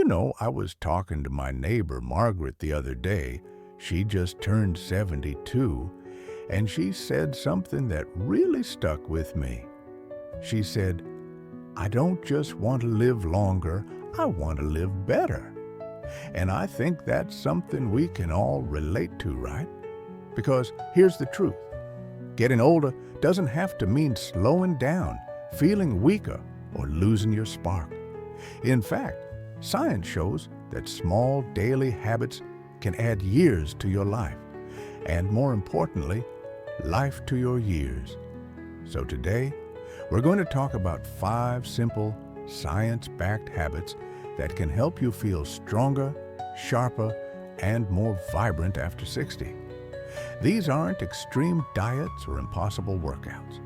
I was talking to my neighbor Margaret the other day. She just turned 72, and she said something that really stuck with me. She said, "I don't just want to live longer, I want to live better." And I think that's something we can all relate to, right? Because here's the truth. Getting older doesn't have to mean slowing down, feeling weaker, or losing your spark. In fact, science shows that small daily habits can add years to your life, and more importantly, life to your years. So today, we're going to talk about 5 simple, science-backed habits that can help you feel stronger, sharper, and more vibrant after 60. These aren't extreme diets or impossible workouts.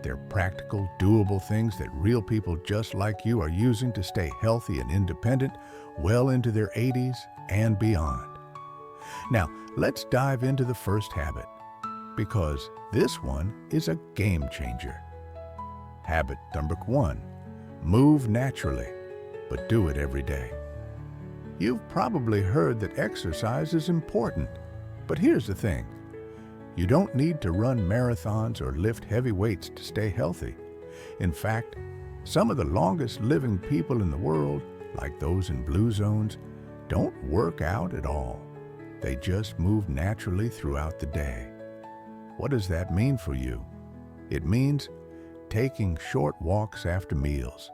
They're practical, doable things that real people just like you are using to stay healthy and independent well into their 80s and beyond. Now, let's dive into the first habit, because this one is a game changer. Habit number 1, move naturally, but do it every day. You've probably heard that exercise is important, but here's the thing. You don't need to run marathons or lift heavy weights to stay healthy. In fact, some of the longest living people in the world, like those in blue zones, don't work out at all. They just move naturally throughout the day. What does that mean for you? It means taking short walks after meals.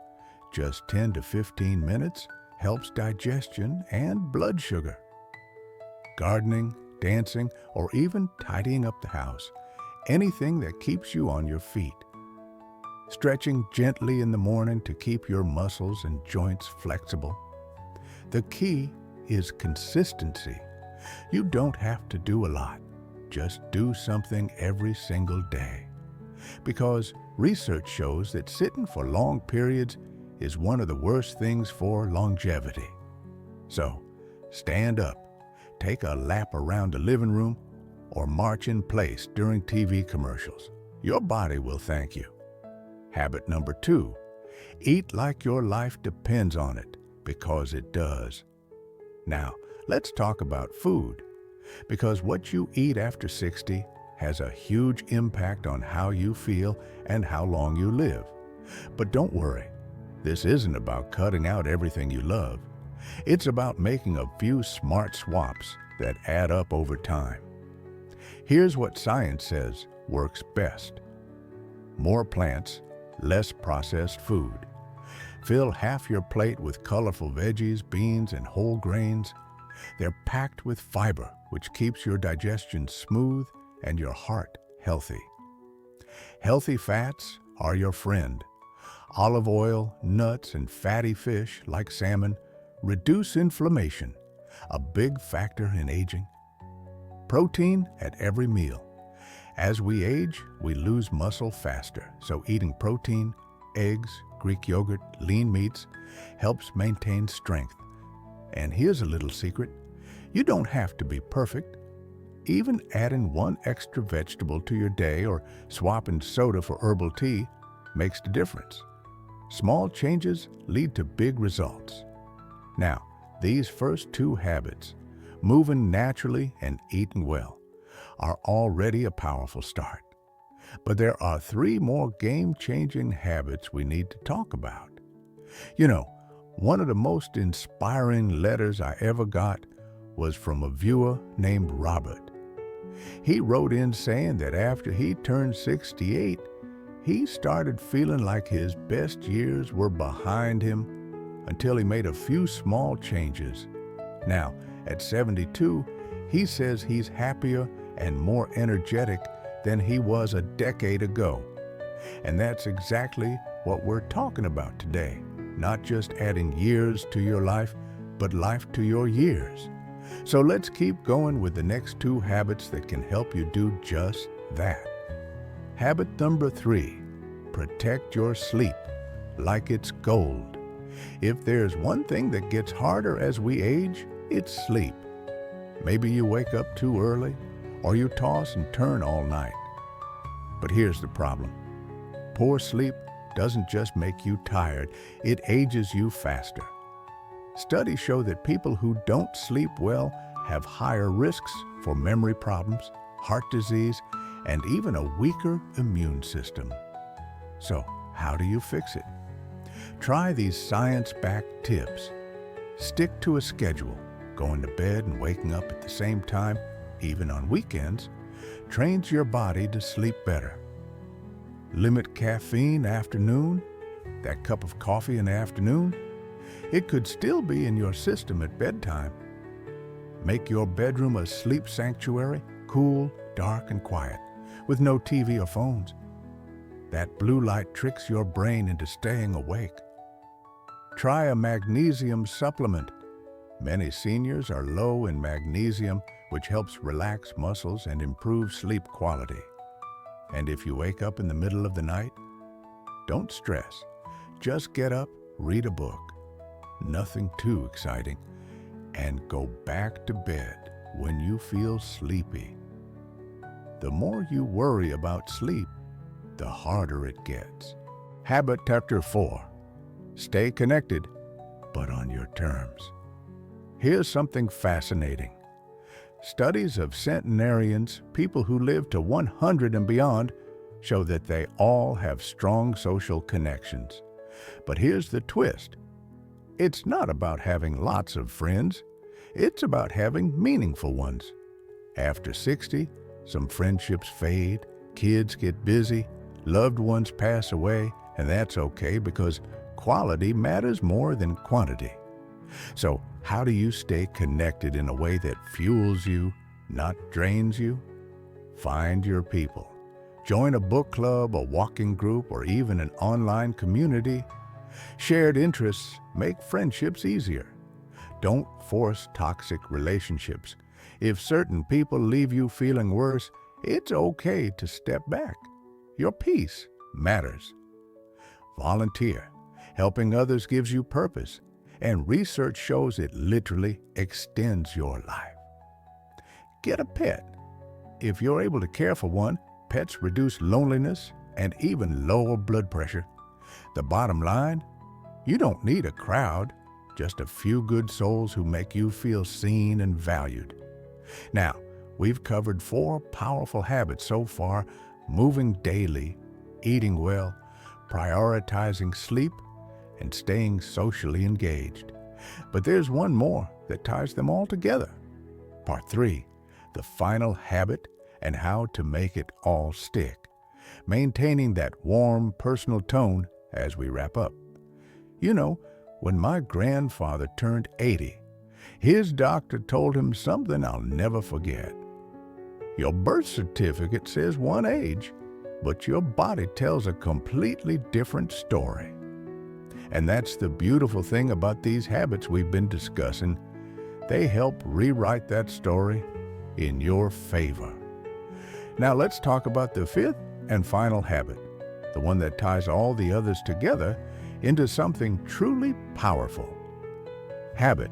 Just 10 to 15 minutes helps digestion and blood sugar. Gardening, dancing, or even tidying up the house. Anything that keeps you on your feet. Stretching gently in the morning to keep your muscles and joints flexible. The key is consistency. You don't have to do a lot. Just do something every single day. Because research shows that sitting for long periods is one of the worst things for longevity. So, stand up, take a lap around the living room, or march in place during TV commercials. Your body will thank you. Habit number 2, eat like your life depends on it, because it does. Now, let's talk about food, because what you eat after 60 has a huge impact on how you feel and how long you live. But don't worry, this isn't about cutting out everything you love. It's about making a few smart swaps that add up over time. Here's what science says works best. More plants, less processed food. Fill half your plate with colorful veggies, beans, and whole grains. They're packed with fiber, which keeps your digestion smooth and your heart healthy. Healthy fats are your friend. Olive oil, nuts, and fatty fish, like salmon, reduce inflammation, a big factor in aging. Protein at every meal. As we age, we lose muscle faster, so eating protein, eggs, Greek yogurt, lean meats helps maintain strength. And here's a little secret. You don't have to be perfect. Even adding 1 extra vegetable to your day or swapping soda for herbal tea makes the difference. Small changes lead to big results. Now, these first 2 habits, moving naturally and eating well, are already a powerful start. But there are 3 more game-changing habits we need to talk about. One of the most inspiring letters I ever got was from a viewer named Robert. He wrote in saying that after he turned 68, he started feeling like his best years were behind him until he made a few small changes. Now, at 72, he says he's happier and more energetic than he was a decade ago. And that's exactly what we're talking about today. Not just adding years to your life, but life to your years. So let's keep going with the next 2 habits that can help you do just that. Habit number 3, protect your sleep like it's gold. If there's one thing that gets harder as we age, it's sleep. Maybe you wake up too early, or you toss and turn all night. But here's the problem. Poor sleep doesn't just make you tired, it ages you faster. Studies show that people who don't sleep well have higher risks for memory problems, heart disease, and even a weaker immune system. So, how do you fix it? Try these science-backed tips. Stick to a schedule. Going to bed and waking up at the same time, even on weekends, trains your body to sleep better. Limit caffeine afternoon. That cup of coffee in the afternoon, it could still be in your system at bedtime. Make your bedroom a sleep sanctuary, cool, dark, and quiet, with no TV or phones. That blue light tricks your brain into staying awake. Try a magnesium supplement. Many seniors are low in magnesium, which helps relax muscles and improve sleep quality. And if you wake up in the middle of the night, don't stress. Just get up, read a book. Nothing too exciting, and go back to bed when you feel sleepy. The more you worry about sleep, the harder it gets. Habit chapter 4. Stay connected, but on your terms. Here's something fascinating. Studies of centenarians, people who live to 100 and beyond, show that they all have strong social connections. But here's the twist. It's not about having lots of friends. It's about having meaningful ones. After 60, some friendships fade, kids get busy, loved ones pass away, and that's okay because quality matters more than quantity. So, how do you stay connected in a way that fuels you, not drains you? Find your people. Join a book club, a walking group, or even an online community. Shared interests make friendships easier. Don't force toxic relationships. If certain people leave you feeling worse, it's okay to step back. Your peace matters. Volunteer. Helping others gives you purpose, and research shows it literally extends your life. Get a pet. If you're able to care for one, pets reduce loneliness and even lower blood pressure. The bottom line, you don't need a crowd, just a few good souls who make you feel seen and valued. Now, we've covered 4 powerful habits so far: moving daily, eating well, prioritizing sleep, and staying socially engaged. But there's one more that ties them all together. Part 3, the final habit and how to make it all stick. Maintaining that warm, personal tone as we wrap up. You know, when my grandfather turned 80, his doctor told him something I'll never forget. Your birth certificate says one age, but your body tells a completely different story. And that's the beautiful thing about these habits we've been discussing. They help rewrite that story in your favor. Now let's talk about the 5th and final habit, the one that ties all the others together into something truly powerful. Habit,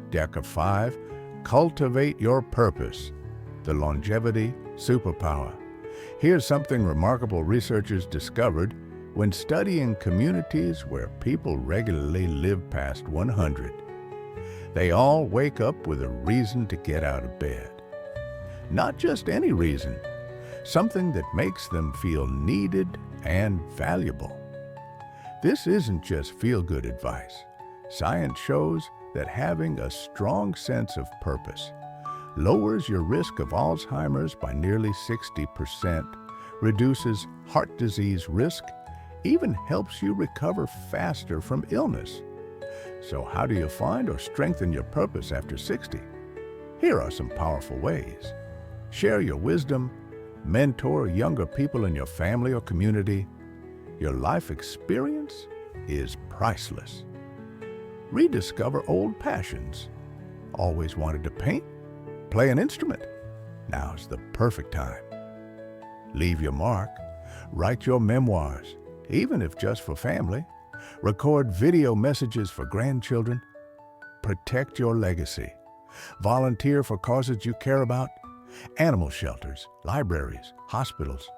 deck of 5, cultivate your purpose, the longevity superpower. Here's something remarkable researchers discovered when studying communities where people regularly live past 100. They all wake up with a reason to get out of bed. Not just any reason, something that makes them feel needed and valuable. This isn't just feel-good advice. Science shows that having a strong sense of purpose lowers your risk of Alzheimer's by nearly 60%, reduces heart disease risk, even helps you recover faster from illness. So how do you find or strengthen your purpose after 60? Here are some powerful ways. Share your wisdom, mentor younger people in your family or community. Your life experience is priceless. Rediscover old passions. Always wanted to paint? Play an instrument? Now's the perfect time. Leave your mark. Write your memoirs, even if just for family. Record video messages for grandchildren. Protect your legacy. Volunteer for causes you care about. Animal shelters, libraries, hospitals.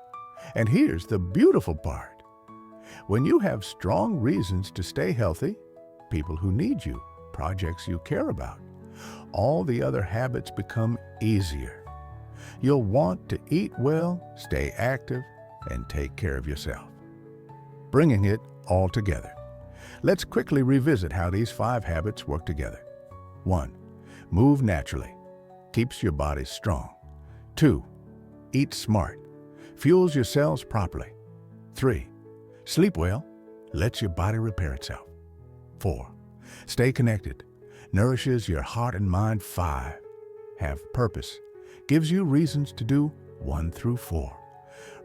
And here's the beautiful part. When you have strong reasons to stay healthy, people who need you projects you care about. All the other habits become easier. You'll want to eat well, stay active, and take care of yourself. Bringing it all together. Let's quickly revisit how these 5 habits work together. 1. Move naturally. Keeps your body strong. 2. Eat smart. Fuels your cells properly. 3. Sleep well. Lets your body repair itself. 4. Stay connected. Nourishes your heart and mind. 5. Have purpose. Gives you reasons to do 1 through 4.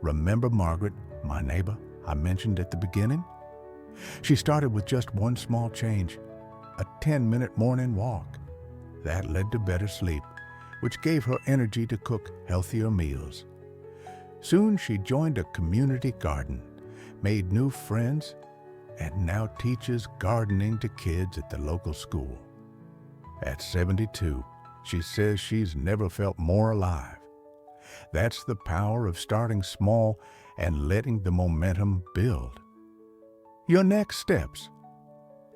Remember Margaret, my neighbor, I mentioned at the beginning? She started with just one small change, a 10-minute morning walk. That led to better sleep, which gave her energy to cook healthier meals. Soon she joined a community garden, made new friends, and now teaches gardening to kids at the local school. At 72, she says she's never felt more alive. That's the power of starting small and letting the momentum build. Your next steps.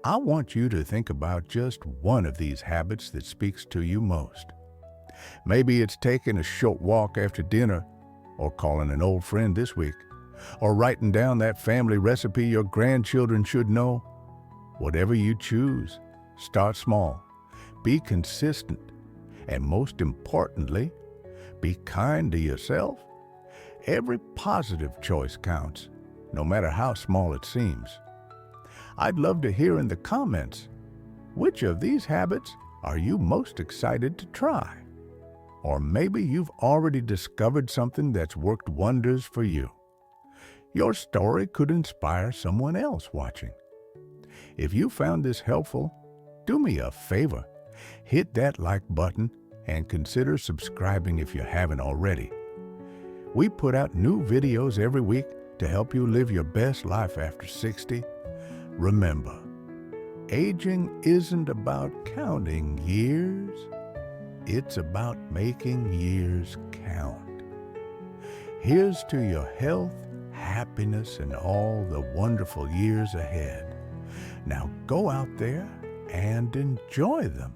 I want you to think about just one of these habits that speaks to you most. Maybe it's taking a short walk after dinner, or calling an old friend this week, or writing down that family recipe your grandchildren should know. Whatever you choose, start small, be consistent, and most importantly, be kind to yourself. Every positive choice counts, no matter how small it seems. I'd love to hear in the comments, which of these habits are you most excited to try? Or maybe you've already discovered something that's worked wonders for you. Your story could inspire someone else watching. If you found this helpful, do me a favor. Hit that like button and consider subscribing if you haven't already. We put out new videos every week to help you live your best life after 60. Remember, aging isn't about counting years. It's about making years count. Here's to your health, happiness, and all the wonderful years ahead. Now go out there and enjoy them.